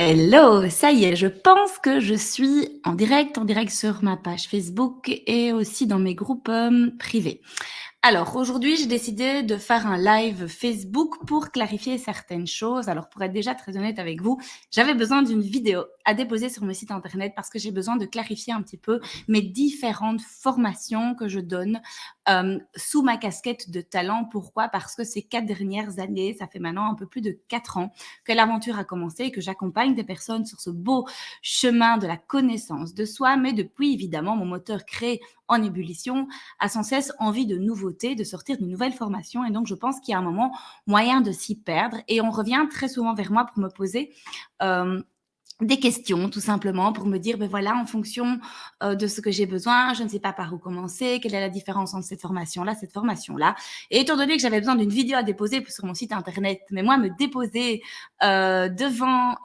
Hello, ça y est, je pense que je suis en direct sur ma page Facebook et aussi dans mes groupes privés. Alors aujourd'hui, j'ai décidé de faire un live Facebook pour clarifier certaines choses. Alors pour être déjà très honnête avec vous, j'avais besoin d'une vidéo à déposer sur mon site internet parce que j'ai besoin de clarifier un petit peu mes différentes formations que je donne sous ma casquette de talent. Pourquoi? Parce que ces 4 dernières années, ça fait maintenant un peu plus de 4 ans que l'aventure a commencé et que j'accompagne des personnes sur ce beau chemin de la connaissance de soi. Mais depuis, évidemment, mon moteur créé en ébullition a sans cesse envie de nouveautés, de sortir de nouvelles formations. Et donc, je pense qu'il y a un moment moyen de s'y perdre. Et on revient très souvent vers moi pour me poser des questions, tout simplement, pour me dire, ben voilà, en fonction de ce que j'ai besoin, je ne sais pas par où commencer, quelle est la différence entre cette formation-là. Et étant donné que j'avais besoin d'une vidéo à déposer sur mon site internet, mais moi, me déposer devant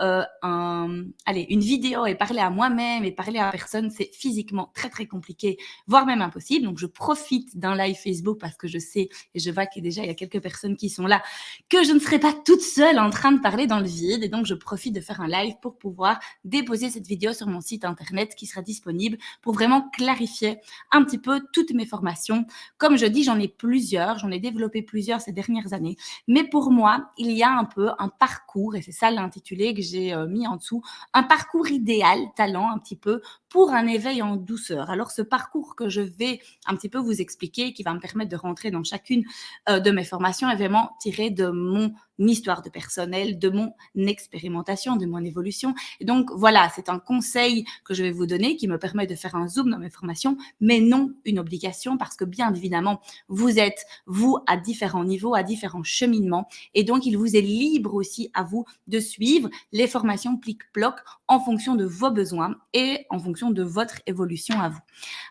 une vidéo et parler à moi-même et parler à personne, c'est physiquement très, très compliqué, voire même impossible. Donc, je profite d'un live Facebook parce que je sais, et je vois qu'il y a quelques personnes qui sont là, que je ne serai pas toute seule en train de parler dans le vide. Et donc, je profite de faire un live pour pouvoir déposer cette vidéo sur mon site internet qui sera disponible pour vraiment clarifier un petit peu toutes mes formations. Comme je dis, j'en ai développé plusieurs ces dernières années. Mais pour moi, il y a un peu un parcours, et c'est ça l'intitulé que j'ai mis en dessous, un parcours idéal, talent un petit peu, pour un éveil en douceur. Alors, ce parcours que je vais un petit peu vous expliquer, qui va me permettre de rentrer dans chacune de mes formations, est vraiment tiré de mon histoire de personnel, de mon expérimentation, de mon évolution. Et donc, voilà, c'est un conseil que je vais vous donner qui me permet de faire un zoom dans mes formations, mais non une obligation parce que bien évidemment, vous êtes, vous, à différents niveaux, à différents cheminements. Et donc, il vous est libre aussi à vous de suivre les formations plic-ploc en fonction de vos besoins et en fonction de votre évolution à vous.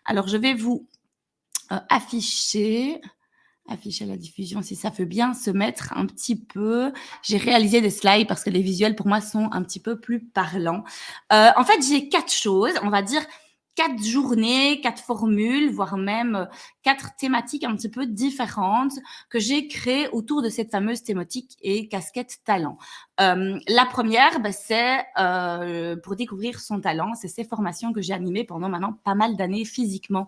Alors, je vais vous afficher la diffusion si ça veut bien se mettre un petit peu. J'ai réalisé des slides parce que les visuels pour moi sont un petit peu plus parlants. En fait, j'ai 4 choses, on va dire 4 journées, 4 formules, voire même 4 thématiques un petit peu différentes que j'ai créées autour de cette fameuse thématique et casquette talent. La première, c'est pour découvrir son talent. C'est ces formations que j'ai animées pendant maintenant pas mal d'années physiquement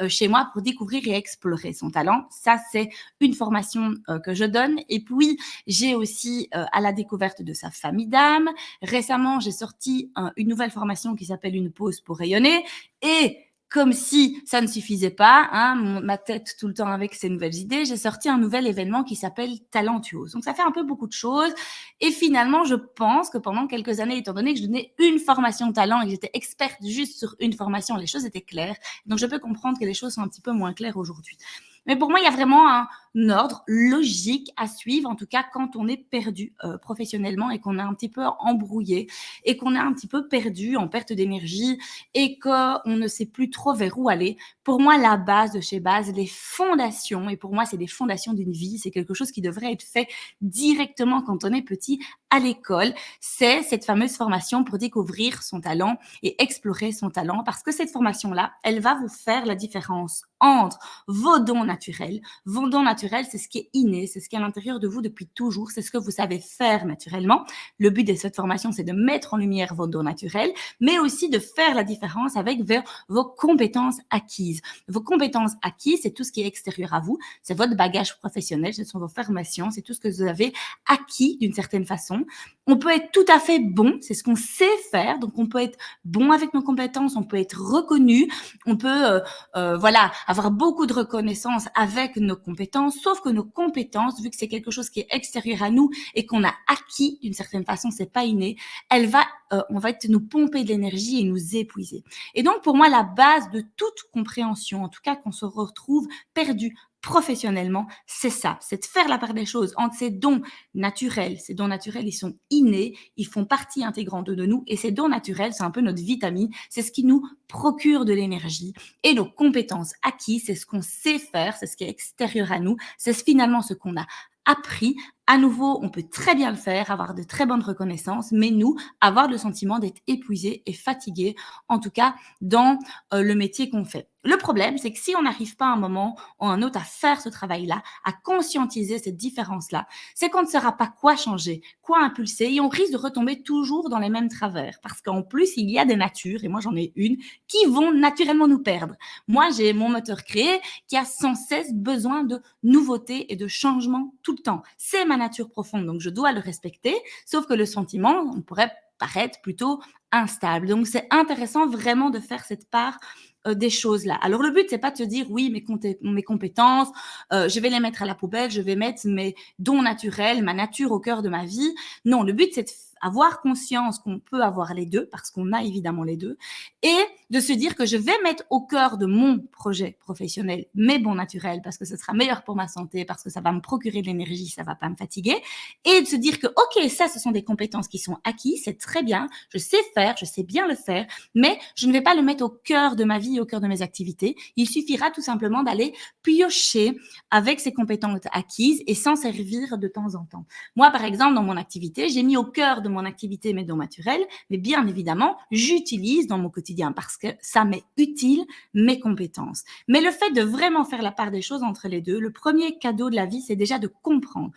chez moi pour découvrir et explorer son talent. Ça, c'est une formation que je donne. Et puis, j'ai aussi à la découverte de sa famille d'âme. Récemment, j'ai sorti une nouvelle formation qui s'appelle Une pause pour rayonner. Et comme si ça ne suffisait pas, ma tête tout le temps avec ces nouvelles idées, j'ai sorti un nouvel événement qui s'appelle Talentuose. Donc, ça fait un peu beaucoup de choses. Et finalement, je pense que pendant quelques années, étant donné que je donnais une formation talent et que j'étais experte juste sur une formation, les choses étaient claires. Donc, je peux comprendre que les choses sont un petit peu moins claires aujourd'hui. Mais pour moi, il y a vraiment un ordre logique à suivre, en tout cas quand on est perdu professionnellement et qu'on est un petit peu embrouillé et qu'on est un petit peu perdu, en perte d'énergie et qu'on ne sait plus trop vers où aller. Pour moi, la base de chez base, les fondations, et pour moi, c'est des fondations d'une vie, c'est quelque chose qui devrait être fait directement quand on est petit à l'école, c'est cette fameuse formation pour découvrir son talent et explorer son talent parce que cette formation-là, elle va vous faire la différence entre vos dons naturels. Vos dons naturels, c'est ce qui est inné, c'est ce qui est à l'intérieur de vous depuis toujours, c'est ce que vous savez faire naturellement. Le but de cette formation, c'est de mettre en lumière vos dons naturels, mais aussi de faire la différence avec vos compétences acquises. Vos compétences acquises, c'est tout ce qui est extérieur à vous, c'est votre bagage professionnel, ce sont vos formations, c'est tout ce que vous avez acquis d'une certaine façon. On peut être tout à fait bon, c'est ce qu'on sait faire, donc on peut être bon avec nos compétences, on peut être reconnu, on peut avoir beaucoup de reconnaissance avec nos compétences, sauf que nos compétences, vu que c'est quelque chose qui est extérieur à nous et qu'on a acquis d'une certaine façon, c'est pas inné, on va nous pomper de l'énergie et nous épuiser. Et donc, pour moi, la base de toute compréhension, en tout cas qu'on se retrouve perdu professionnellement, c'est ça, c'est de faire la part des choses entre ces dons naturels. Ces dons naturels, ils sont innés, ils font partie intégrante de nous et ces dons naturels, c'est un peu notre vitamine, c'est ce qui nous procure de l'énergie et nos compétences acquises, c'est ce qu'on sait faire, c'est ce qui est extérieur à nous, c'est finalement ce qu'on a appris. À nouveau, on peut très bien le faire, avoir de très bonnes reconnaissances, mais nous, avoir le sentiment d'être épuisé et fatigué, en tout cas dans le métier qu'on fait. Le problème, c'est que si on n'arrive pas à un moment ou à un autre à faire ce travail-là, à conscientiser cette différence-là, c'est qu'on ne saura pas quoi changer, quoi impulser, et on risque de retomber toujours dans les mêmes travers. Parce qu'en plus, il y a des natures, et moi j'en ai une, qui vont naturellement nous perdre. Moi, j'ai mon moteur créé qui a sans cesse besoin de nouveautés et de changements tout le temps. C'est ma nature profonde, donc je dois le respecter, sauf que le sentiment, on pourrait paraître plutôt instable. Donc c'est intéressant vraiment de faire cette part des choses là. Alors le but c'est pas de se dire oui mes compétences, je vais les mettre à la poubelle, je vais mettre mes dons naturels, ma nature au cœur de ma vie. Non, le but c'est de avoir conscience qu'on peut avoir les deux parce qu'on a évidemment les deux et de se dire que je vais mettre au cœur de mon projet professionnel mes bons naturels parce que ce sera meilleur pour ma santé, parce que ça va me procurer de l'énergie, ça va pas me fatiguer et de se dire que ok, ça ce sont des compétences qui sont acquises, c'est très bien, je sais faire, je sais bien le faire, mais je ne vais pas le mettre au cœur de ma vie, au cœur de mes activités. Il suffira tout simplement d'aller piocher avec ces compétences acquises et s'en servir de temps en temps. Moi, par exemple, dans mon activité, j'ai mis au cœur de mon activité mes dons naturels, mais bien évidemment, j'utilise dans mon quotidien parce que ça m'est utile mes compétences. Mais le fait de vraiment faire la part des choses entre les deux, le premier cadeau de la vie, c'est déjà de comprendre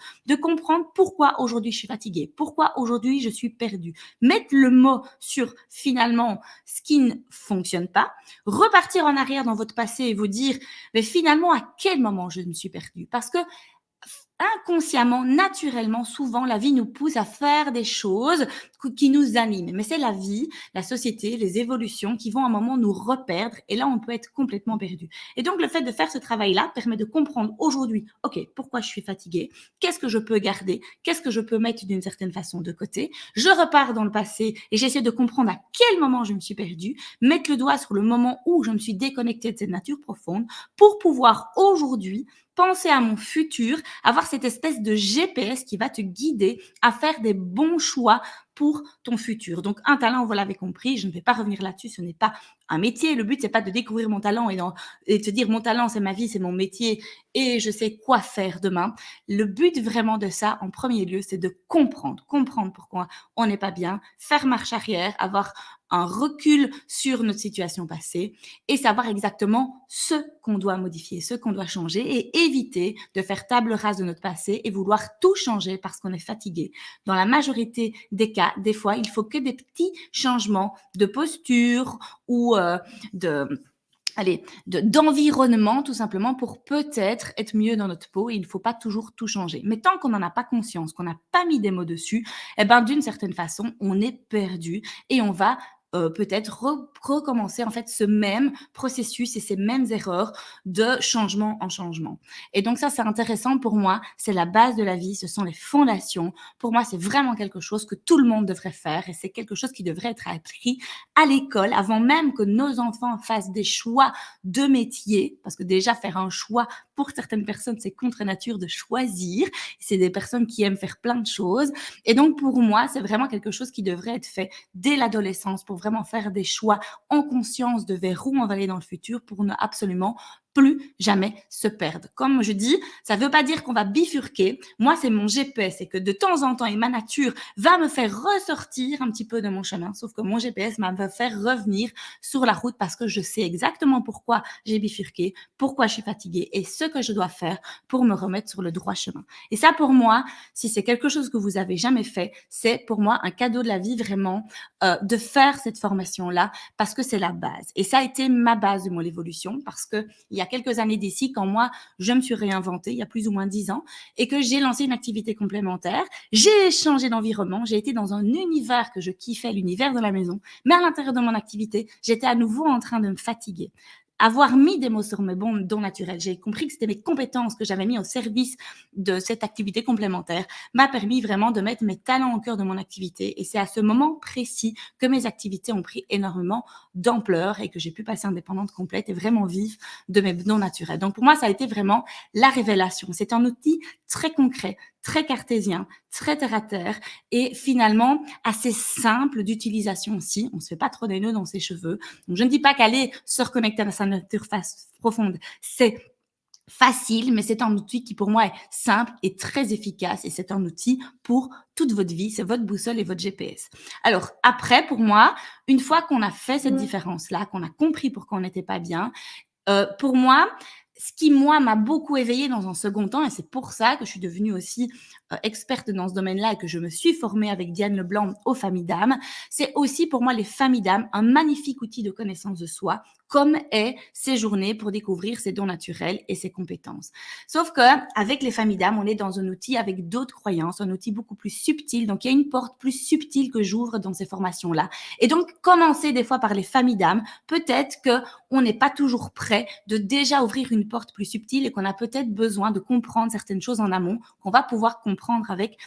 pourquoi aujourd'hui je suis fatiguée, pourquoi aujourd'hui je suis perdue. Mettre le mot sur finalement ce qui ne fonctionne pas, repartir en arrière dans votre passé et vous dire, mais finalement, à quel moment je me suis perdue? Parce que inconsciemment, naturellement, souvent, la vie nous pousse à faire des choses qui nous animent. Mais c'est la vie, la société, les évolutions qui vont à un moment nous reperdre et là, on peut être complètement perdu. Et donc, le fait de faire ce travail-là permet de comprendre aujourd'hui, OK, pourquoi je suis fatiguée? Qu'est-ce que je peux garder? Qu'est-ce que je peux mettre d'une certaine façon de côté? Je repars dans le passé et j'essaie de comprendre à quel moment je me suis perdue, mettre le doigt sur le moment où je me suis déconnectée de cette nature profonde pour pouvoir aujourd'hui penser à mon futur, avoir cette espèce de GPS qui va te guider à faire des bons choix pour ton futur. Donc, un talent, vous l'avez compris, je ne vais pas revenir là-dessus, ce n'est pas un métier. Le but, c'est pas de découvrir mon talent et te dire mon talent, c'est ma vie, c'est mon métier et je sais quoi faire demain. Le but vraiment de ça, en premier lieu, c'est de comprendre pourquoi on n'est pas bien, faire marche arrière, avoir un recul sur notre situation passée et savoir exactement ce qu'on doit modifier, ce qu'on doit changer et éviter de faire table rase de notre passé et vouloir tout changer parce qu'on est fatigué. Dans la majorité des cas, des fois, il faut que des petits changements de posture ou de d'environnement tout simplement pour peut-être être mieux dans notre peau et il ne faut pas toujours tout changer. Mais tant qu'on n'en a pas conscience, qu'on n'a pas mis des mots dessus, eh ben d'une certaine façon, on est perdu et on va peut-être recommencer en fait ce même processus et ces mêmes erreurs de changement en changement. Et donc ça, c'est intéressant pour moi. C'est la base de la vie. Ce sont les fondations. Pour moi, c'est vraiment quelque chose que tout le monde devrait faire et c'est quelque chose qui devrait être appris à l'école avant même que nos enfants fassent des choix de métier. Parce que déjà, faire un choix pour certaines personnes, c'est contre nature de choisir. C'est des personnes qui aiment faire plein de choses. Et donc, pour moi, c'est vraiment quelque chose qui devrait être fait dès l'adolescence pour vraiment faire des choix en conscience de vers où on va aller dans le futur pour ne absolument plus jamais se perdre. Comme je dis, ça ne veut pas dire qu'on va bifurquer. Moi, c'est mon GPS, c'est que de temps en temps, et ma nature va me faire ressortir un petit peu de mon chemin, sauf que mon GPS va me faire revenir sur la route parce que je sais exactement pourquoi j'ai bifurqué, pourquoi je suis fatiguée et ce que je dois faire pour me remettre sur le droit chemin. Et ça, pour moi, si c'est quelque chose que vous avez jamais fait, c'est pour moi un cadeau de la vie vraiment de faire cette formation-là parce que c'est la base. Et ça a été ma base de mon évolution parce que il y a quelques années d'ici, quand moi, je me suis réinventée, il y a plus ou moins 10 ans, et que j'ai lancé une activité complémentaire, j'ai changé d'environnement, j'ai été dans un univers que je kiffais, l'univers de la maison, mais à l'intérieur de mon activité, j'étais à nouveau en train de me fatiguer. Avoir mis des mots sur mes bons dons naturels, j'ai compris que c'était mes compétences que j'avais mis au service de cette activité complémentaire, m'a permis vraiment de mettre mes talents au cœur de mon activité. Et c'est à ce moment précis que mes activités ont pris énormément d'ampleur et que j'ai pu passer indépendante complète et vraiment vivre de mes dons naturels. Donc pour moi, ça a été vraiment la révélation. C'est un outil très concret, très cartésien, très terre à terre et finalement assez simple d'utilisation aussi. On ne se fait pas trop des nœuds dans ses cheveux. Donc je ne dis pas qu'aller se reconnecter à sa nature profonde, c'est facile, mais c'est un outil qui pour moi est simple et très efficace et c'est un outil pour toute votre vie, c'est votre boussole et votre GPS. Alors après, pour moi, une fois qu'on a fait cette différence-là, qu'on a compris pourquoi on n'était pas bien, pour moi, ce qui, moi, m'a beaucoup éveillée dans un second temps et c'est pour ça que je suis devenue aussi, experte dans ce domaine-là et que je me suis formée avec Diane Leblanc aux familles d'âmes, c'est aussi pour moi les familles d'âmes un magnifique outil de connaissance de soi, comme est ces journées pour découvrir ses dons naturels et ses compétences. Sauf qu'avec les familles d'âmes, on est dans un outil avec d'autres croyances, un outil beaucoup plus subtil, donc il y a une porte plus subtile que j'ouvre dans ces formations-là et donc commencer des fois par les familles d'âmes, peut-être qu'on n'est pas toujours prêt de déjà ouvrir une porte plus subtile et qu'on a peut-être besoin de comprendre certaines choses en amont qu'on va pouvoir comprendre avec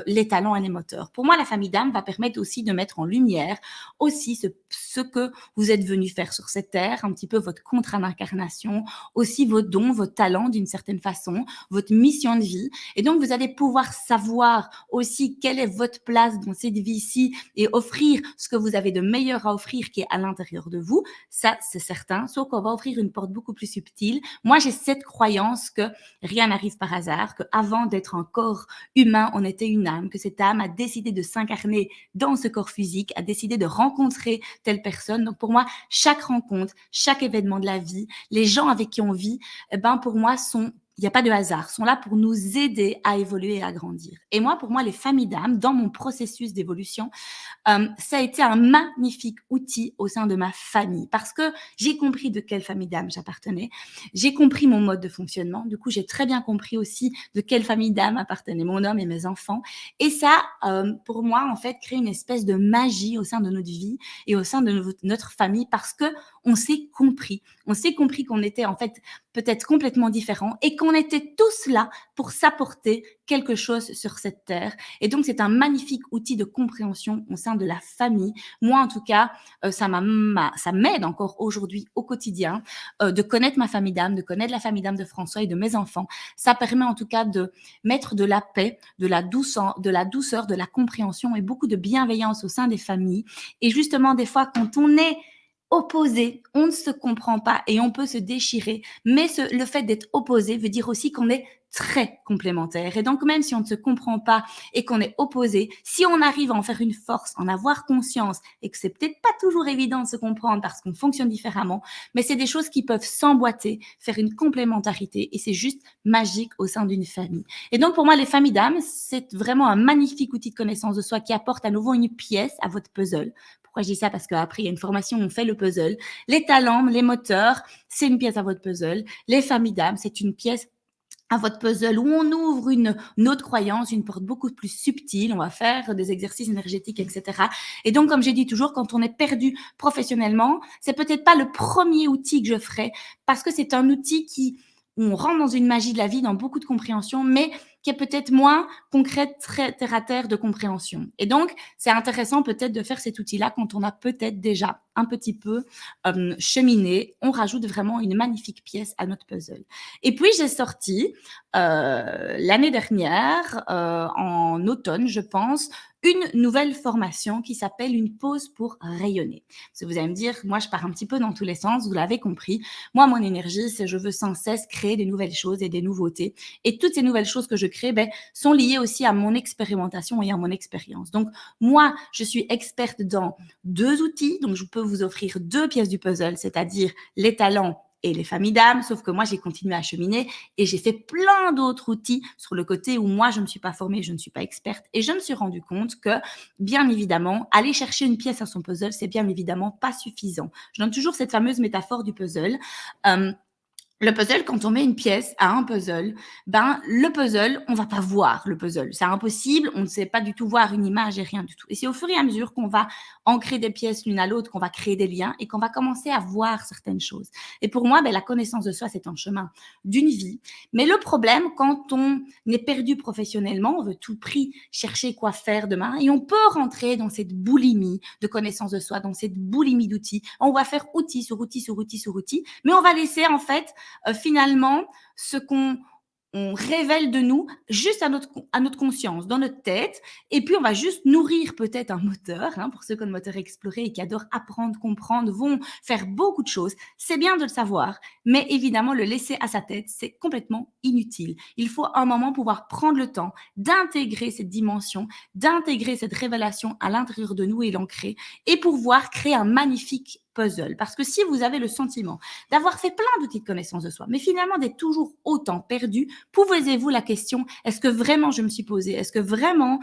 les talents et les moteurs. Pour moi, la famille d'âme va permettre aussi de mettre en lumière aussi ce que vous êtes venu faire sur cette terre, un petit peu votre contrat d'incarnation, aussi vos dons, vos talents d'une certaine façon, votre mission de vie. Et donc, vous allez pouvoir savoir aussi quelle est votre place dans cette vie-ci et offrir ce que vous avez de meilleur à offrir qui est à l'intérieur de vous. Ça, c'est certain. Sauf qu'on va offrir une porte beaucoup plus subtile. Moi, j'ai cette croyance que rien n'arrive par hasard, qu'avant d'être un corps humain, on était une âme, que cette âme a décidé de s'incarner dans ce corps physique, a décidé de rencontrer telle personne. Donc, pour moi, chaque rencontre, chaque événement de la vie, les gens avec qui on vit, eh ben, pour moi, il n'y a pas de hasard, sont là pour nous aider à évoluer et à grandir. Et moi, pour moi, les familles d'âmes, dans mon processus d'évolution, ça a été un magnifique outil au sein de ma famille parce que j'ai compris de quelle famille d'âme j'appartenais. J'ai compris mon mode de fonctionnement. Du coup, j'ai très bien compris aussi de quelle famille d'âme appartenait mon homme et mes enfants. Et ça, pour moi, en fait, crée une espèce de magie au sein de notre vie et au sein de notre famille parce que on s'est compris. On s'est compris qu'on était en fait peut-être complètement différents et qu'on était tous là pour s'apporter quelque chose sur cette terre. Et donc, c'est un magnifique outil de compréhension au sein de la famille. Moi, en tout cas, ça m'aide encore aujourd'hui au quotidien de connaître ma famille d'âme, de connaître la famille d'âme de François et de mes enfants. Ça permet en tout cas de mettre de la paix, de la compréhension et beaucoup de bienveillance au sein des familles. Et justement, des fois, quand on est opposé, on ne se comprend pas et on peut se déchirer. Mais le fait d'être opposé veut dire aussi qu'on est très complémentaires. Et donc, même si on ne se comprend pas et qu'on est opposé, si on arrive à en faire une force, en avoir conscience et que c'est peut-être pas toujours évident de se comprendre parce qu'on fonctionne différemment, mais c'est des choses qui peuvent s'emboîter, faire une complémentarité et c'est juste magique au sein d'une famille. Et donc, pour moi, les familles d'âmes, c'est vraiment un magnifique outil de connaissance de soi qui apporte à nouveau une pièce à votre puzzle. Pourquoi je dis ça? Parce qu'après, il y a une formation où on fait le puzzle. Les talents, les moteurs, c'est une pièce à votre puzzle. Les familles d'âmes, c'est une pièce à votre puzzle où on ouvre une autre croyance, une porte beaucoup plus subtile. On va faire des exercices énergétiques, etc. Et donc, comme j'ai dit toujours, quand on est perdu professionnellement, c'est peut-être pas le premier outil que je ferai parce que c'est un outil où on rentre dans une magie de la vie, dans beaucoup de compréhension, mais qui est peut-être moins concrète, très terre à terre de compréhension. Et donc, c'est intéressant peut-être de faire cet outil-là quand on a peut-être déjà un petit peu cheminé. On rajoute vraiment une magnifique pièce à notre puzzle. Et puis, j'ai sorti l'année dernière, en automne, je pense, une nouvelle formation qui s'appelle une pause pour rayonner. Parce que vous allez me dire, moi, je pars un petit peu dans tous les sens, vous l'avez compris. Moi, mon énergie, c'est je veux sans cesse créer des nouvelles choses et des nouveautés. Et toutes ces nouvelles choses que je crée sont liées aussi à mon expérimentation et à mon expérience. Donc, moi, je suis experte dans 2 outils. Donc, je peux vous offrir 2 pièces du puzzle, c'est-à-dire les talents et les familles d'âmes, sauf que moi, j'ai continué à cheminer et j'ai fait plein d'autres outils sur le côté où moi, je ne me suis pas formée, je ne suis pas experte et je me suis rendu compte que, bien évidemment, aller chercher une pièce à son puzzle, c'est bien évidemment pas suffisant. Je donne toujours cette fameuse métaphore du puzzle. Le puzzle, quand on met une pièce à un puzzle, le puzzle, on va pas voir le puzzle. C'est impossible, on ne sait pas du tout voir une image et rien du tout. Et c'est au fur et à mesure qu'on va ancrer des pièces l'une à l'autre, qu'on va créer des liens et qu'on va commencer à voir certaines choses. Et pour moi, la connaissance de soi, c'est un chemin d'une vie. Mais le problème, quand on est perdu professionnellement, on veut tout prix chercher quoi faire demain et on peut rentrer dans cette boulimie de connaissance de soi, dans cette boulimie d'outils. On va faire outil sur outil sur outil sur outil, mais on va laisser en fait finalement ce qu'on on révèle de nous juste à notre conscience, dans notre tête. Et puis, on va juste nourrir peut-être un moteur. Hein, pour ceux qui ont le moteur exploré et qui adorent apprendre, comprendre, vont faire beaucoup de choses. C'est bien de le savoir, mais évidemment, le laisser à sa tête, c'est complètement inutile. Il faut un moment pouvoir prendre le temps d'intégrer cette dimension, d'intégrer cette révélation à l'intérieur de nous et l'ancrer, et pouvoir créer un magnifique puzzle. Parce que si vous avez le sentiment d'avoir fait plein d'outils de connaissance de soi, mais finalement d'être toujours autant perdu, posez-vous la question, est-ce que vraiment je me suis posée? Est-ce que vraiment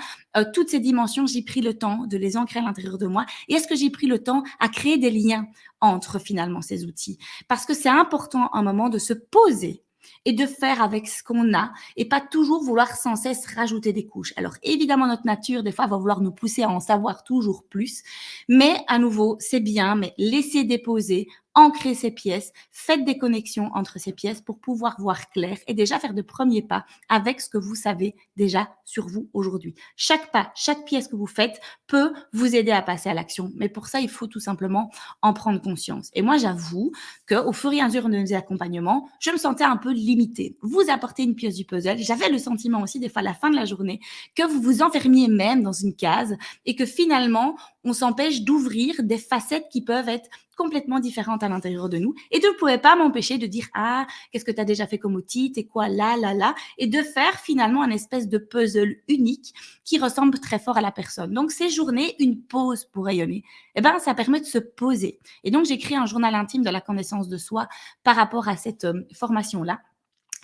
toutes ces dimensions, j'ai pris le temps de les ancrer à l'intérieur de moi? Et est-ce que j'ai pris le temps à créer des liens entre finalement ces outils? Parce que c'est important à un moment de se poser et de faire avec ce qu'on a et pas toujours vouloir sans cesse rajouter des couches. Alors évidemment, notre nature, des fois, va vouloir nous pousser à en savoir toujours plus, mais à nouveau, c'est bien, mais laissez déposer, ancrer ces pièces, faites des connexions entre ces pièces pour pouvoir voir clair et déjà faire de premiers pas avec ce que vous savez déjà sur vous aujourd'hui. Chaque pas, chaque pièce que vous faites peut vous aider à passer à l'action, mais pour ça, il faut tout simplement en prendre conscience. Et moi, j'avoue qu'au fur et à mesure de mes accompagnements, je me sentais un peu limitée. Vous apportez une pièce du puzzle, j'avais le sentiment aussi des fois à la fin de la journée que vous vous enfermiez même dans une case et que finalement, on s'empêche d'ouvrir des facettes qui peuvent être complètement différentes à l'intérieur de nous. Et tu ne pouvais pas m'empêcher de dire, ah, qu'est-ce que tu as déjà fait comme outil, t'es quoi là, là, là, et de faire finalement un espèce de puzzle unique qui ressemble très fort à la personne. Donc, ces journées, une pause pour rayonner, eh ben, ça permet de se poser. Et donc, j'ai créé un journal intime de la connaissance de soi par rapport à cette formation-là.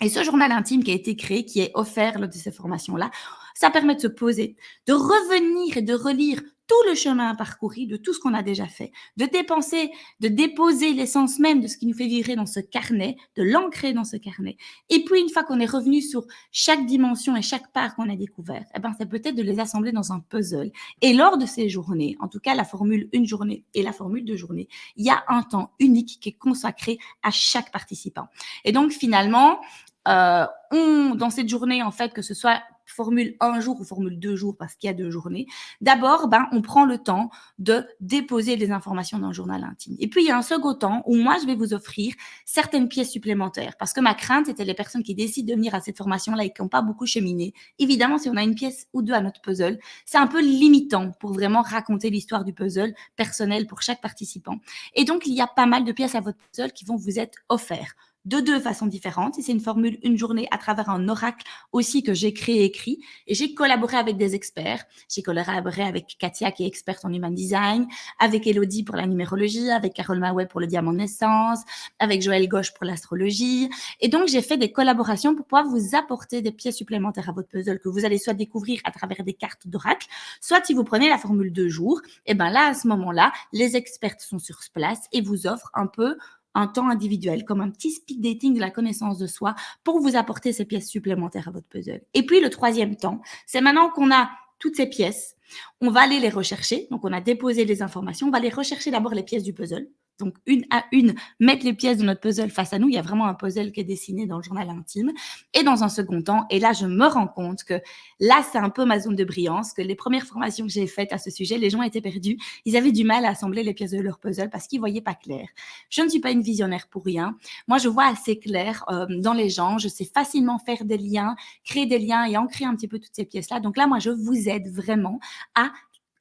Et ce journal intime qui a été créé, qui est offert lors de ces formations-là, ça permet de se poser, de revenir et de relire tout le chemin parcouru de tout ce qu'on a déjà fait, de dépenser, de déposer l'essence même de ce qui nous fait vibrer dans ce carnet, de l'ancrer dans ce carnet. Et puis, une fois qu'on est revenu sur chaque dimension et chaque part qu'on a découvert, eh ben, c'est peut-être de les assembler dans un puzzle. Et lors de ces journées, en tout cas la formule une journée et la formule deux journées, il y a un temps unique qui est consacré à chaque participant. Et donc, finalement, dans cette journée, en fait, que ce soit formule un jour ou formule 2 jours, parce qu'il y a 2 journées, d'abord, on prend le temps de déposer les informations dans le journal intime. Et puis, il y a un second temps où moi, je vais vous offrir certaines pièces supplémentaires, parce que ma crainte, c'était les personnes qui décident de venir à cette formation-là et qui n'ont pas beaucoup cheminé. Évidemment, si on a une pièce ou deux à notre puzzle, c'est un peu limitant pour vraiment raconter l'histoire du puzzle personnel pour chaque participant. Et donc, il y a pas mal de pièces à votre puzzle qui vont vous être offertes de deux façons différentes. Et c'est une formule une journée à travers un oracle aussi que j'ai créé et écrit. Et j'ai collaboré avec des experts. J'ai collaboré avec Katia qui est experte en human design, avec Elodie pour la numérologie, avec Carole Mawet pour le diamant de naissance, avec Joël Gauche pour l'astrologie. Et donc, j'ai fait des collaborations pour pouvoir vous apporter des pièces supplémentaires à votre puzzle que vous allez soit découvrir à travers des cartes d'oracle, soit si vous prenez la formule 2 jours, et ben là, à ce moment-là, les experts sont sur place et vous offrent un peu un temps individuel, comme un petit speed dating de la connaissance de soi pour vous apporter ces pièces supplémentaires à votre puzzle. Et puis, le troisième temps, c'est maintenant qu'on a toutes ces pièces, on va aller les rechercher. Donc, on a déposé les informations. On va aller rechercher d'abord les pièces du puzzle. Donc, une à une, mettre les pièces de notre puzzle face à nous. Il y a vraiment un puzzle qui est dessiné dans le journal intime. Et dans un second temps, et là, je me rends compte que là, c'est un peu ma zone de brillance, que les premières formations que j'ai faites à ce sujet, les gens étaient perdus. Ils avaient du mal à assembler les pièces de leur puzzle parce qu'ils ne voyaient pas clair. Je ne suis pas une visionnaire pour rien. Moi, je vois assez clair dans les gens. Je sais facilement faire des liens, créer des liens et ancrer un petit peu toutes ces pièces-là. Donc là, moi, je vous aide vraiment à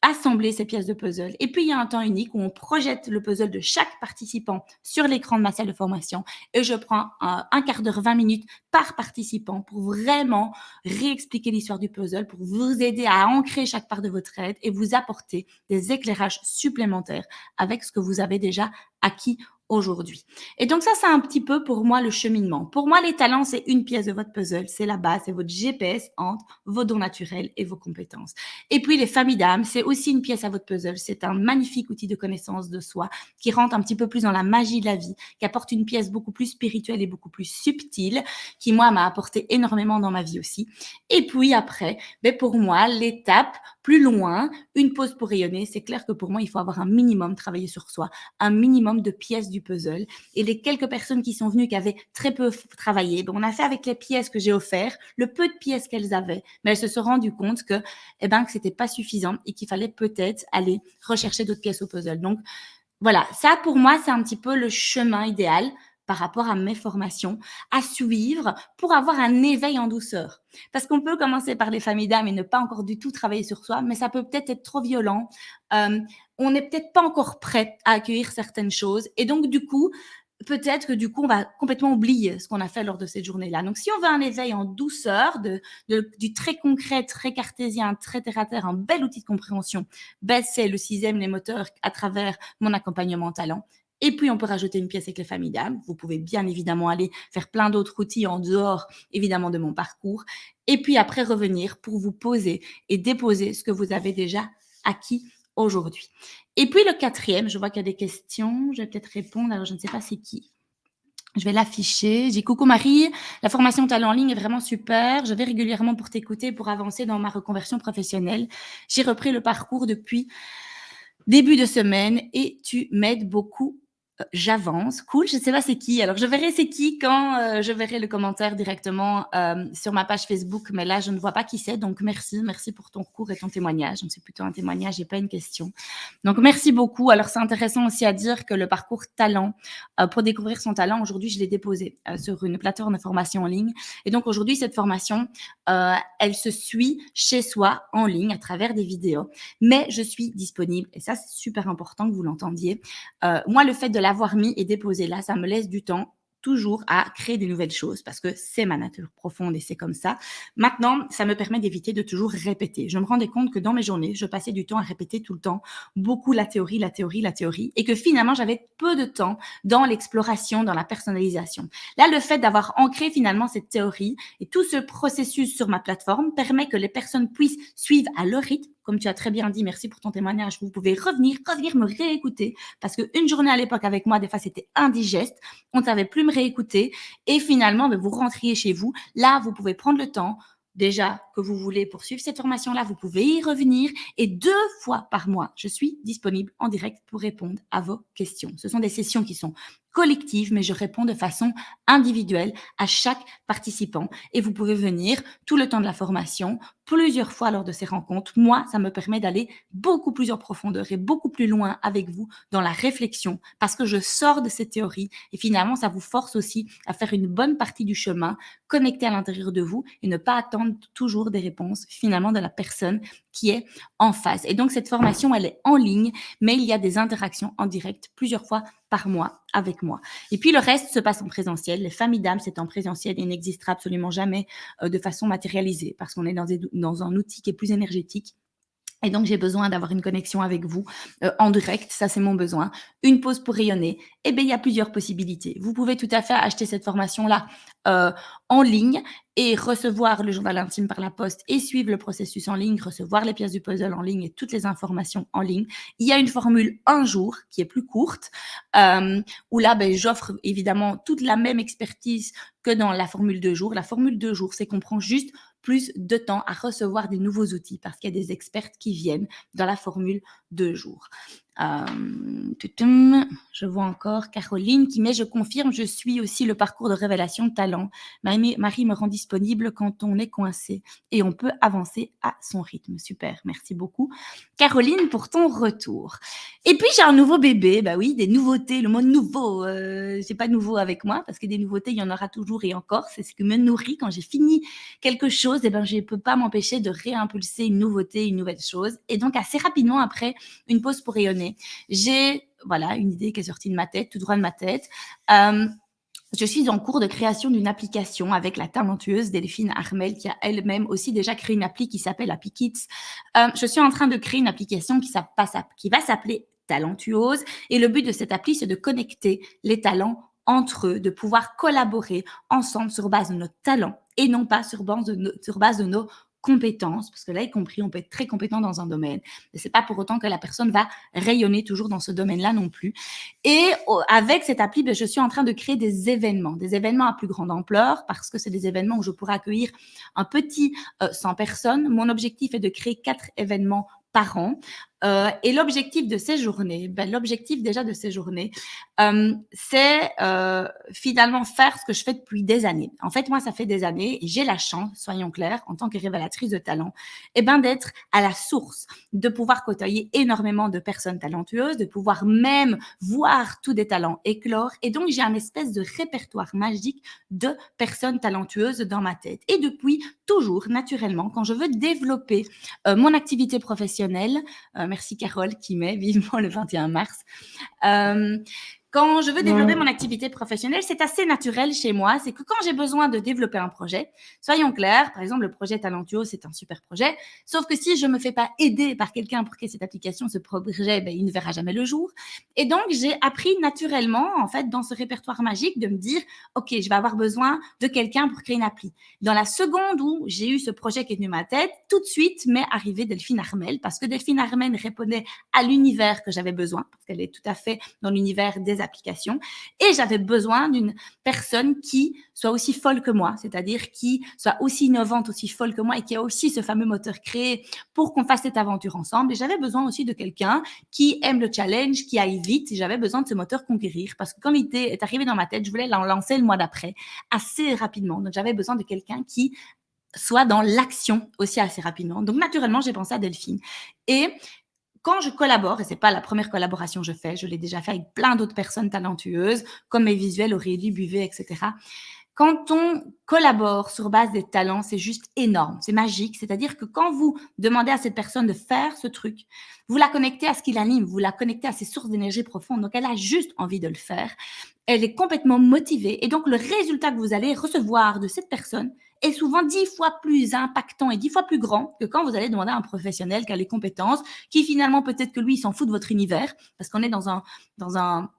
assembler ces pièces de puzzle. Et puis, il y a un temps unique où on projette le puzzle de chaque participant sur l'écran de ma salle de formation et je prends un quart d'heure, 20 minutes par participant pour vraiment réexpliquer l'histoire du puzzle, pour vous aider à ancrer chaque part de votre aide et vous apporter des éclairages supplémentaires avec ce que vous avez déjà acquis aujourd'hui. Et donc ça, c'est un petit peu pour moi le cheminement. Pour moi, les talents, c'est une pièce de votre puzzle, c'est la base, c'est votre GPS entre vos dons naturels et vos compétences. Et puis les familles d'âme, c'est aussi une pièce à votre puzzle. C'est un magnifique outil de connaissance de soi qui rentre un petit peu plus dans la magie de la vie, qui apporte une pièce beaucoup plus spirituelle et beaucoup plus subtile, qui moi m'a apporté énormément dans ma vie aussi. Et puis après, pour moi, l'étape plus loin, une pause pour rayonner, c'est clair que pour moi, il faut avoir un minimum travaillé sur soi, un minimum de pièces du puzzle. Et les quelques personnes qui sont venues, qui avaient très peu travaillé, on a fait avec les pièces que j'ai offertes, le peu de pièces qu'elles avaient, mais elles se sont rendues compte que c'était pas suffisant et qu'il fallait peut-être aller rechercher d'autres pièces au puzzle. Donc, voilà, ça pour moi, c'est un petit peu le chemin idéal. par rapport à mes formations à suivre pour avoir un éveil en douceur. Parce qu'on peut commencer par les familles d'âme et ne pas encore du tout travailler sur soi, mais ça peut peut-être être trop violent. On n'est peut-être pas encore prêt à accueillir certaines choses. Et donc, du coup, peut-être que du coup, on va complètement oublier ce qu'on a fait lors de cette journée-là. Donc, si on veut un éveil en douceur, du très concret, très cartésien, très terre-à-terre, un bel outil de compréhension, ben, c'est le 6e, les moteurs, à travers mon accompagnement talent. Et puis, on peut rajouter une pièce avec les familles d'âme. Vous pouvez bien évidemment aller faire plein d'autres outils en dehors, évidemment, de mon parcours. Et puis après, revenir pour vous poser et déposer ce que vous avez déjà acquis aujourd'hui. Et puis le 4e, je vois qu'il y a des questions, je vais peut-être répondre, alors je ne sais pas c'est qui. Je vais l'afficher. J'ai coucou Marie, la formation talent en ligne est vraiment super. Je vais régulièrement pour t'écouter, pour avancer dans ma reconversion professionnelle. J'ai repris le parcours depuis début de semaine et tu m'aides beaucoup. J'avance. Cool, je ne sais pas c'est qui. Alors, je verrai c'est qui quand je verrai le commentaire directement sur ma page Facebook, mais là, je ne vois pas qui c'est. Donc, merci pour ton cours et ton témoignage. Donc, c'est plutôt un témoignage et pas une question. Donc, merci beaucoup. Alors, c'est intéressant aussi à dire que le parcours talent, pour découvrir son talent, aujourd'hui, je l'ai déposé sur une plateforme de formation en ligne. Et donc, aujourd'hui, cette formation, elle se suit chez soi, en ligne, à travers des vidéos. Mais je suis disponible, et ça, c'est super important que vous l'entendiez. Moi, le fait de l'avoir mis et déposé là, ça me laisse du temps toujours à créer des nouvelles choses parce que c'est ma nature profonde et c'est comme ça. Maintenant, ça me permet d'éviter de toujours répéter. Je me rendais compte que dans mes journées, je passais du temps à répéter tout le temps, beaucoup la théorie, et que finalement, j'avais peu de temps dans l'exploration, dans la personnalisation. Là, le fait d'avoir ancré finalement cette théorie et tout ce processus sur ma plateforme permet que les personnes puissent suivre à leur rythme. Comme tu as très bien dit, merci pour ton témoignage. Vous pouvez revenir me réécouter parce qu'une journée à l'époque avec moi, des fois, c'était indigeste. On ne savait plus me réécouter. Et finalement, vous rentriez chez vous. Là, vous pouvez prendre le temps déjà que vous voulez poursuivre cette formation-là, vous pouvez y revenir et 2 fois par mois, je suis disponible en direct pour répondre à vos questions. Ce sont des sessions qui sont collectives, mais je réponds de façon individuelle à chaque participant et vous pouvez venir tout le temps de la formation, plusieurs fois lors de ces rencontres. Moi, ça me permet d'aller beaucoup plus en profondeur et beaucoup plus loin avec vous dans la réflexion parce que je sors de ces théories et finalement, ça vous force aussi à faire une bonne partie du chemin, connecté à l'intérieur de vous et ne pas attendre toujours des réponses finalement de la personne qui est en face. Et donc, cette formation, elle est en ligne, mais il y a des interactions en direct plusieurs fois par mois avec moi. Et puis, le reste se passe en présentiel. Les familles d'âme, c'est en présentiel et n'existera absolument jamais de façon matérialisée parce qu'on est dans un outil qui est plus énergétique. Et donc, j'ai besoin d'avoir une connexion avec vous en direct. Ça, c'est mon besoin. Une pause pour rayonner. Eh bien, il y a plusieurs possibilités. Vous pouvez tout à fait acheter cette formation-là en ligne et recevoir le journal intime par la poste et suivre le processus en ligne, recevoir les pièces du puzzle en ligne et toutes les informations en ligne. Il y a une formule un jour qui est plus courte où là, j'offre évidemment toute la même expertise que dans la formule 2 jours. La formule 2 jours, c'est qu'on prend juste plus de temps à recevoir des nouveaux outils parce qu'il y a des expertes qui viennent dans la formule 2 jours. Je vois encore Caroline qui met « Je confirme, je suis aussi le parcours de révélation de talent. Marie me rend disponible quand on est coincé et on peut avancer à son rythme. » Super, merci beaucoup. Caroline, pour ton retour. Et puis, j'ai un nouveau bébé. Bah oui, des nouveautés, le mot nouveau. C'est pas nouveau avec moi parce que des nouveautés, il y en aura toujours et encore. C'est ce qui me nourrit. Quand j'ai fini quelque chose, je ne peux pas m'empêcher de réimpulser une nouveauté, une nouvelle chose. Et donc, assez rapidement après une pause pour rayonner, j'ai une idée qui est sortie de ma tête, tout droit de ma tête. Je suis en cours de création d'une application avec la talentueuse Delphine Armel qui a elle-même aussi déjà créé une appli qui s'appelle Happy Kids. Je suis en train de créer une application qui va s'appeler Talentuose et le but de cette appli, c'est de connecter les talents entre eux, de pouvoir collaborer ensemble sur base de nos talents et non pas sur base de nos compétences, parce que là, y compris, on peut être très compétent dans un domaine, mais c'est pas pour autant que la personne va rayonner toujours dans ce domaine-là non plus. Et avec cette appli, je suis en train de créer des événements à plus grande ampleur, parce que c'est des événements où je pourrais accueillir un petit 100 personnes. Mon objectif est de créer 4 événements par an Et l'objectif de ces journées, l'objectif déjà de ces journées, c'est finalement faire ce que je fais depuis des années. En fait, moi, ça fait des années et j'ai la chance, soyons clairs, en tant que révélatrice de talent, d'être à la source, de pouvoir côtoyer énormément de personnes talentueuses, de pouvoir même voir tous des talents éclore. Et donc, j'ai un espèce de répertoire magique de personnes talentueuses dans ma tête. Et depuis toujours, naturellement, quand je veux développer mon activité professionnelle, merci Carole qui met vivement le 21 mars. Quand je veux développer mon activité professionnelle, c'est assez naturel chez moi. C'est que quand j'ai besoin de développer un projet, soyons clairs, par exemple, le projet Talentueux, c'est un super projet. Sauf que si je me fais pas aider par quelqu'un pour créer cette application, ce projet, il ne verra jamais le jour. Et donc, j'ai appris naturellement, en fait, dans ce répertoire magique, de me dire, OK, je vais avoir besoin de quelqu'un pour créer une appli. Dans la seconde où j'ai eu ce projet qui est venu à ma tête, tout de suite m'est arrivé Delphine Armel, parce que Delphine Armel répondait à l'univers que j'avais besoin, parce qu'elle est tout à fait dans l'univers des applications. Et j'avais besoin d'une personne qui soit aussi folle que moi, c'est-à-dire qui soit aussi innovante, aussi folle que moi et qui a aussi ce fameux moteur créé pour qu'on fasse cette aventure ensemble. Et j'avais besoin aussi de quelqu'un qui aime le challenge, qui aille vite. Et j'avais besoin de ce moteur conquérir parce que quand l'idée est arrivée dans ma tête, je voulais la lancer le mois d'après assez rapidement. Donc j'avais besoin de quelqu'un qui soit dans l'action aussi assez rapidement. Donc naturellement, j'ai pensé à Delphine. Et quand je collabore, et c'est pas la première collaboration que je fais, je l'ai déjà fait avec plein d'autres personnes talentueuses, comme mes visuels, Aurélie, Buvet, etc. Quand on collabore sur base des talents, c'est juste énorme, c'est magique. C'est-à-dire que quand vous demandez à cette personne de faire ce truc, vous la connectez à ce qui l'anime, vous la connectez à ses sources d'énergie profondes. Donc, elle a juste envie de le faire. Elle est complètement motivée. Et donc, le résultat que vous allez recevoir de cette personne est souvent 10 fois plus impactant et 10 fois plus grand que quand vous allez demander à un professionnel qui a les compétences, qui finalement, peut-être que lui, il s'en fout de votre univers, parce qu'on est dans un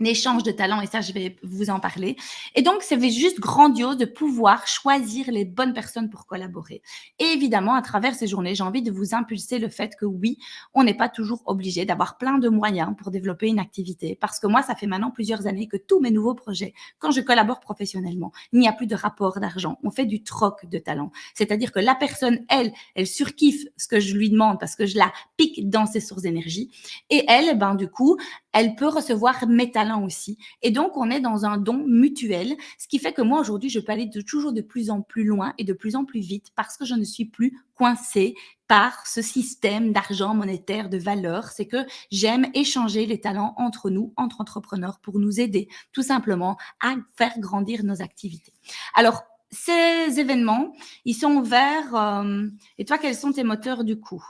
échange de talents et ça, je vais vous en parler. Et donc, c'est juste grandiose de pouvoir choisir les bonnes personnes pour collaborer. Et évidemment, à travers ces journées, j'ai envie de vous impulser le fait que oui, on n'est pas toujours obligé d'avoir plein de moyens pour développer une activité. Parce que moi, ça fait maintenant plusieurs années que tous mes nouveaux projets, quand je collabore professionnellement, il n'y a plus de rapport d'argent. On fait du troc de talent. C'est-à-dire que la personne, elle surkiffe ce que je lui demande parce que je la pique dans ses sources d'énergie. Et elle, du coup, elle peut recevoir mes talents aussi. Et donc, on est dans un don mutuel, ce qui fait que moi, aujourd'hui, je peux aller toujours de plus en plus loin et de plus en plus vite parce que je ne suis plus coincée par ce système d'argent monétaire, de valeur. C'est que j'aime échanger les talents entre nous, entre entrepreneurs, pour nous aider tout simplement à faire grandir nos activités. Alors, ces événements, ils sont ouverts. Et toi, quels sont tes moteurs du coup?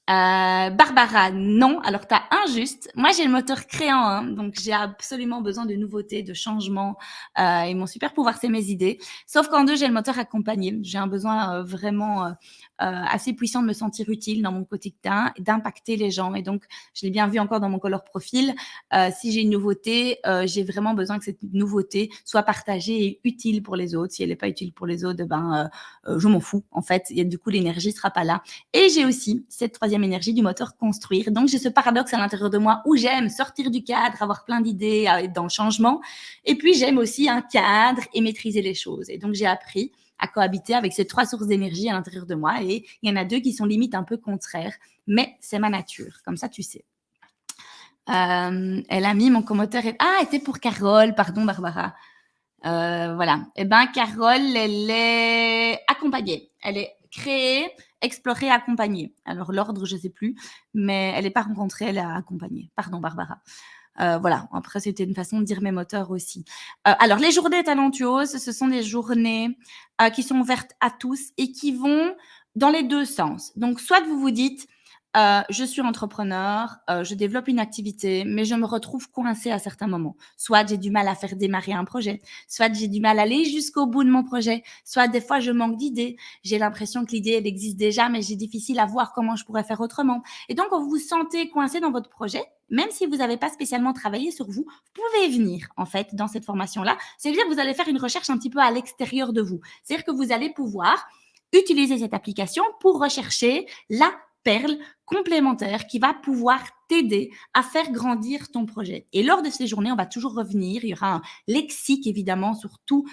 Barbara, non. Alors, tu as injuste. Moi, j'ai le moteur créant, hein, donc j'ai absolument besoin de nouveautés, de changements. Et mon super pouvoir, c'est mes idées. Sauf qu'en deux, j'ai le moteur accompagné. J'ai un besoin vraiment assez puissant de me sentir utile dans mon quotidien, d'impacter les gens. Et donc, je l'ai bien vu encore dans mon color profil. Si j'ai une nouveauté, j'ai vraiment besoin que cette nouveauté soit partagée et utile pour les autres. Si elle n'est pas utile pour les autres, je m'en fous. En fait, et du coup, l'énergie sera pas là. Et j'ai aussi cette troisième énergie du moteur construire. Donc, j'ai ce paradoxe à l'intérieur de moi où j'aime sortir du cadre, avoir plein d'idées, être dans le changement. Et puis, j'aime aussi un cadre et maîtriser les choses. Et donc, j'ai appris à cohabiter avec ces trois sources d'énergie à l'intérieur de moi. Et il y en a deux qui sont limite un peu contraires. Mais c'est ma nature. Comme ça, tu sais. Elle a mis mon commentaire. Ah, était pour Carole. Pardon, Barbara. Voilà. Carole, elle est accompagnée. Elle est créée, explorée, accompagnée. Alors, l'ordre, je ne sais plus, mais elle n'est pas rencontrée, elle est accompagnée. Pardon, Barbara. Voilà. Après, c'était une façon de dire mes moteurs aussi. Alors, les journées talentueuses, ce sont des journées qui sont ouvertes à tous et qui vont dans les deux sens. Donc, soit vous vous dites, je suis entrepreneur, je développe une activité, mais je me retrouve coincée à certains moments. Soit j'ai du mal à faire démarrer un projet, soit j'ai du mal à aller jusqu'au bout de mon projet, soit des fois je manque d'idées. J'ai l'impression que l'idée, elle existe déjà, mais j'ai difficile à voir comment je pourrais faire autrement. Et donc, quand vous vous sentez coincé dans votre projet, même si vous n'avez pas spécialement travaillé sur vous, vous pouvez venir, en fait, dans cette formation-là. C'est-à-dire que vous allez faire une recherche un petit peu à l'extérieur de vous. C'est-à-dire que vous allez pouvoir utiliser cette application pour rechercher la perle complémentaire qui va pouvoir t'aider à faire grandir ton projet. Et lors de ces journées, on va toujours revenir. Il y aura un lexique, évidemment, sur tout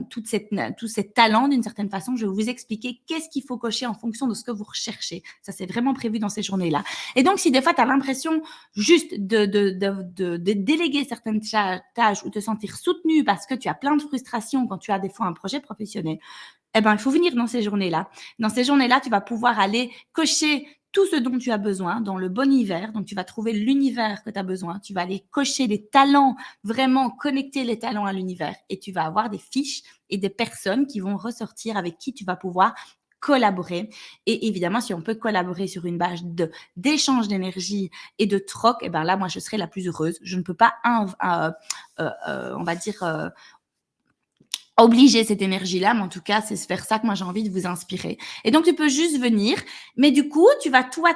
tous ces talents d'une certaine façon. Je vais vous expliquer qu'est-ce qu'il faut cocher en fonction de ce que vous recherchez. Ça, c'est vraiment prévu dans ces journées-là. Et donc, si des fois, tu as l'impression juste de déléguer certaines tâches ou te sentir soutenu parce que tu as plein de frustrations quand tu as des fois un projet professionnel, eh ben, il faut venir dans ces journées-là. Dans ces journées-là, tu vas pouvoir aller cocher tout ce dont tu as besoin dans le bon univers. Donc, tu vas trouver l'univers que tu as besoin. Tu vas aller cocher les talents, vraiment connecter les talents à l'univers. Et tu vas avoir des fiches et des personnes qui vont ressortir avec qui tu vas pouvoir collaborer. Et évidemment, si on peut collaborer sur une base d'échange d'énergie et de troc, eh ben là, moi, je serai la plus heureuse. Je ne peux pas, on va dire, obliger cette énergie-là, mais en tout cas, c'est vers ça que moi j'ai envie de vous inspirer. Et donc, tu peux juste venir, mais du coup, tu vas toi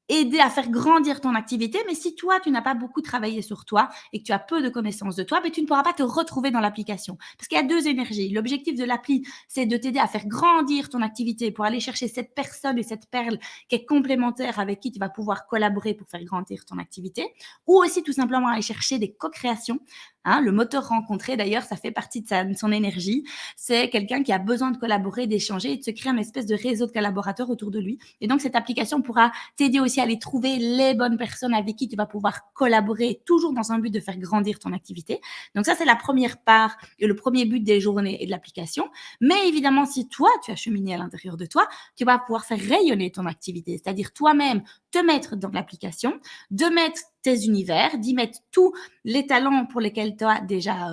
aider à faire grandir ton activité. Mais si toi, tu n'as pas beaucoup travaillé sur toi et que tu as peu de connaissances de toi, ben, tu ne pourras pas te retrouver dans l'application. Parce qu'il y a deux énergies. L'objectif de l'appli, c'est de t'aider à faire grandir ton activité pour aller chercher cette personne et cette perle qui est complémentaire avec qui tu vas pouvoir collaborer pour faire grandir ton activité. Ou aussi tout simplement aller chercher des co-créations. Hein, le moteur rencontré, d'ailleurs, ça fait partie de son énergie. C'est quelqu'un qui a besoin de collaborer, d'échanger et de se créer un espèce de réseau de collaborateurs autour de lui. Et donc, cette application pourra t'aider aussi à aller trouver les bonnes personnes avec qui tu vas pouvoir collaborer, toujours dans un but de faire grandir ton activité. Donc, ça, c'est la première part et le premier but des journées et de l'application. Mais évidemment, si toi, tu as cheminé à l'intérieur de toi, tu vas pouvoir faire rayonner ton activité, c'est-à-dire toi-même te mettre dans l'application, de mettre tes univers, d'y mettre tous les talents pour lesquels tu as déjà,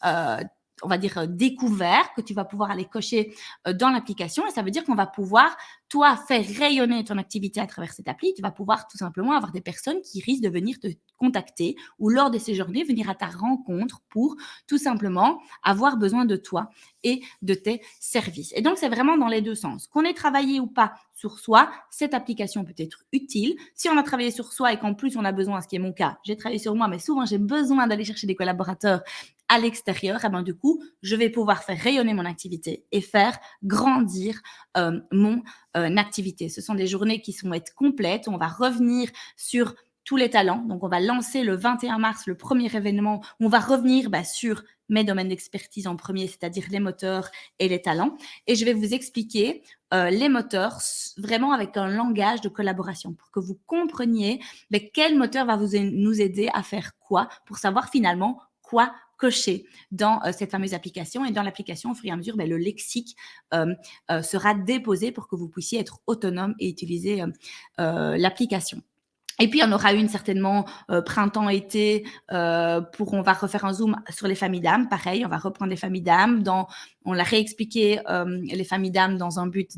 on va dire, découvert, que tu vas pouvoir aller cocher dans l'application. Et ça veut dire qu'on va pouvoir, toi, faire rayonner ton activité à travers cette appli. Tu vas pouvoir tout simplement avoir des personnes qui risquent de venir te contacter ou lors de ces journées, venir à ta rencontre pour tout simplement avoir besoin de toi et de tes services. Et donc, c'est vraiment dans les deux sens. Qu'on ait travaillé ou pas sur soi, cette application peut être utile. Si on a travaillé sur soi et qu'en plus on a besoin, ce qui est mon cas, j'ai travaillé sur moi, mais souvent j'ai besoin d'aller chercher des collaborateurs à l'extérieur, et ben du coup, je vais pouvoir faire rayonner mon activité et faire grandir mon activité. Ce sont des journées qui vont être complètes. On va revenir sur tous les talents. Donc, on va lancer le 21 mars le premier événement où on va revenir sur mes domaines d'expertise en premier, c'est-à-dire les moteurs et les talents. Et je vais vous expliquer les moteurs vraiment avec un langage de collaboration pour que vous compreniez quel moteur va nous aider à faire quoi pour savoir finalement quoi cocher dans cette fameuse application. Et dans l'application, au fur et à mesure, le lexique sera déposé pour que vous puissiez être autonome et utiliser l'application. Et puis, on aura une certainement printemps-été on va refaire un zoom sur les familles d'âmes. Pareil, on va reprendre les familles d'âmes. On l'a réexpliqué, les familles d'âmes dans un but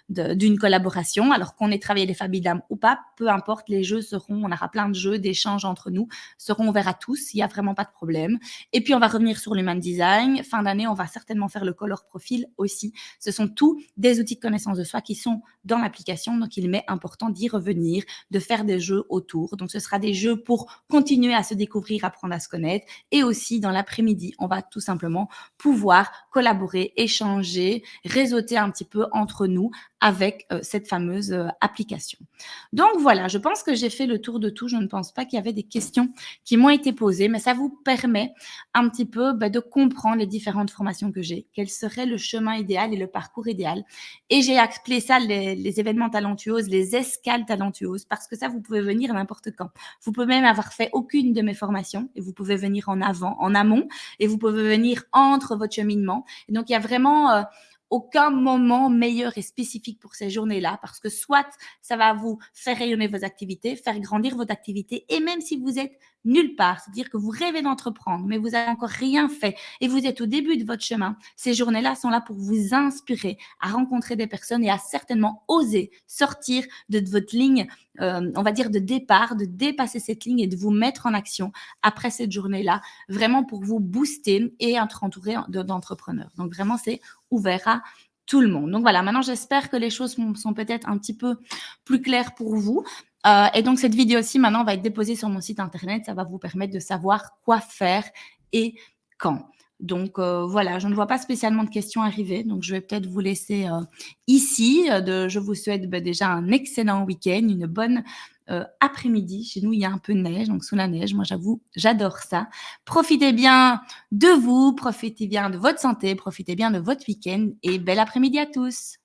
d'une collaboration. Alors qu'on ait travaillé les familles d'âmes ou pas, peu importe, les jeux on aura plein de jeux, d'échanges entre nous, seront ouverts à tous. Il n'y a vraiment pas de problème. Et puis, on va revenir sur l'human design. Fin d'année, on va certainement faire le color profil aussi. Ce sont tous des outils de connaissance de soi qui sont dans l'application. Donc, il m'est important d'y revenir, de faire des jeux autour. Donc, ce sera des jeux pour continuer à se découvrir, apprendre à se connaître. Et aussi, dans l'après-midi, on va tout simplement pouvoir collaborer, échanger, réseauter un petit peu entre nous avec cette fameuse application. Donc, voilà, je pense que j'ai fait le tour de tout. Je ne pense pas qu'il y avait des questions qui m'ont été posées, mais ça vous permet un petit peu de comprendre les différentes formations que j'ai, quel serait le chemin idéal et le parcours idéal. Et j'ai appelé ça les événements talentueuses, les escales talentueuses, parce que ça, vous pouvez venir n'importe quand. Vous pouvez même avoir fait aucune de mes formations et vous pouvez venir en amont, et vous pouvez venir entre votre cheminement. Et donc, il y a vraiment aucun moment meilleur et spécifique pour ces journées-là, parce que soit ça va vous faire rayonner vos activités, faire grandir votre activité, et même si vous êtes nulle part, c'est-à-dire que vous rêvez d'entreprendre, mais vous n'avez encore rien fait et vous êtes au début de votre chemin, ces journées-là sont là pour vous inspirer à rencontrer des personnes et à certainement oser sortir de votre ligne, on va dire, de départ, de dépasser cette ligne et de vous mettre en action après cette journée-là, vraiment pour vous booster et être entouré d'entrepreneurs. Donc vraiment, c'est ouvert à tout le monde. Donc voilà, maintenant j'espère que les choses sont peut-être un petit peu plus claires pour vous. Et donc cette vidéo-ci maintenant va être déposée sur mon site internet. Ça va vous permettre de savoir quoi faire et quand. Donc voilà, je ne vois pas spécialement de questions arriver, donc je vais peut-être vous laisser, ici, je vous souhaite, déjà un excellent week-end, une bonne, après-midi. Chez nous, il y a un peu de neige, donc sous la neige, moi j'avoue, j'adore ça. Profitez bien de vous, profitez bien de votre santé, profitez bien de votre week-end et bel après-midi à tous.